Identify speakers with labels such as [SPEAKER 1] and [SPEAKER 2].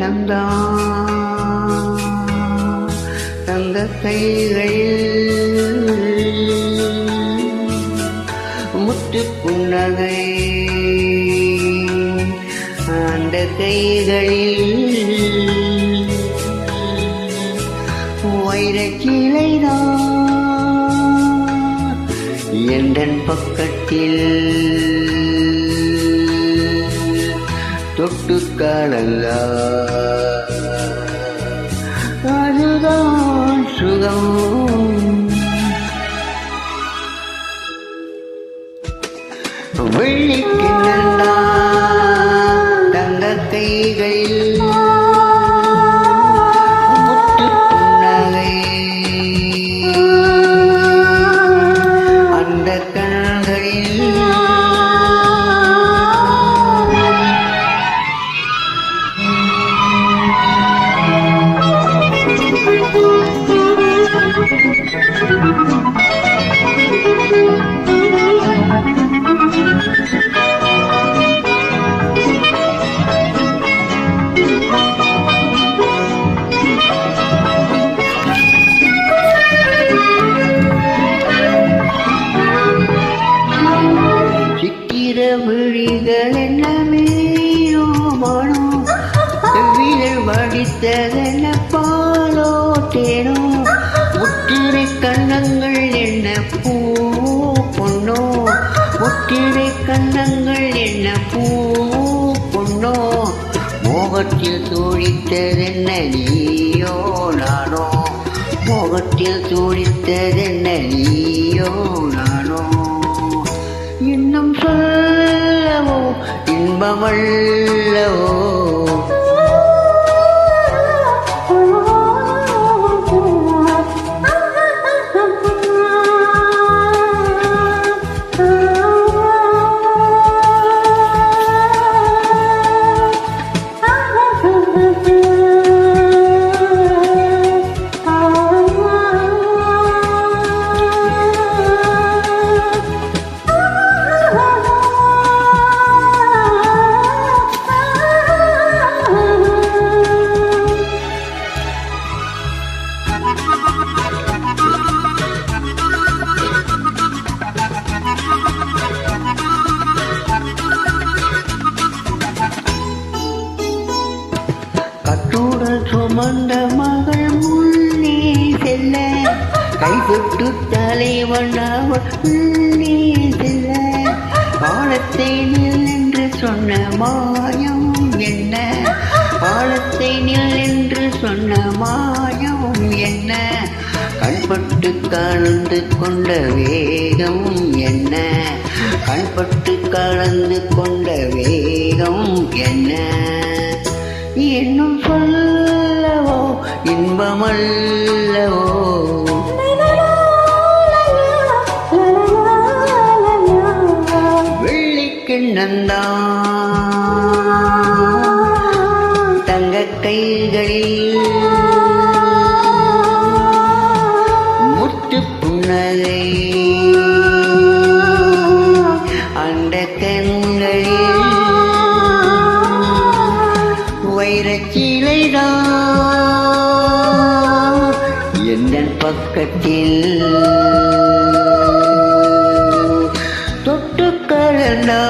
[SPEAKER 1] கிண்ணம்தான் தங்க கைகளில் முத்து புன்னகை அந்த கைகளில் வைரச்சிலைதான் எந்தன் பக்கத்தில் தொட்டு காணல அதுதான் சுகம் வெள்ளிக்கு நந்தா தங்க கைகளில் முத்து புன்னகை அந்த கண்களில் விழிகள் என்ன மீனோமானோ வீரல் வடித்ததென்ன பாலோ தேனோ முத்திரை கண்ணங்கள் என்ன பூ பொன்னோ முத்திரை கண்ணங்கள் என்ன பூ பொன்னோ மோகத்தில் தோழித்ததென்ன நீயோ நானோ மோகத்தில் தோழித்ததென்ன நீயோ நானோ இன்னும் சொல்லவோ இன்பமல்லவோ கட்டுடல் சுமந்த மகள் முன்னே செல்ல கைதொட்டு தலைவன் அவள் முன்னே செல்ல காலத்தை நில் என்று சொன்ன மாயம் என்ன காலத்தை நில் என்று சொன்ன மாயம் என்ன கண்பட்டு கலந்து கொண்ட வேகம் என்ன கண்பட்டு கலந்து கொண்ட வேகம் என்ன இன்னும் சொல்லவோ இன்பமல்லவோ வெள்ளிக்கிண்ணந்தா தங்க கைகளில் முத்து புன்னகை அந்த கண்களில் வைரச்சிலைதான் எந்தன் பக்கத்தில் தொட்டு கலந்தா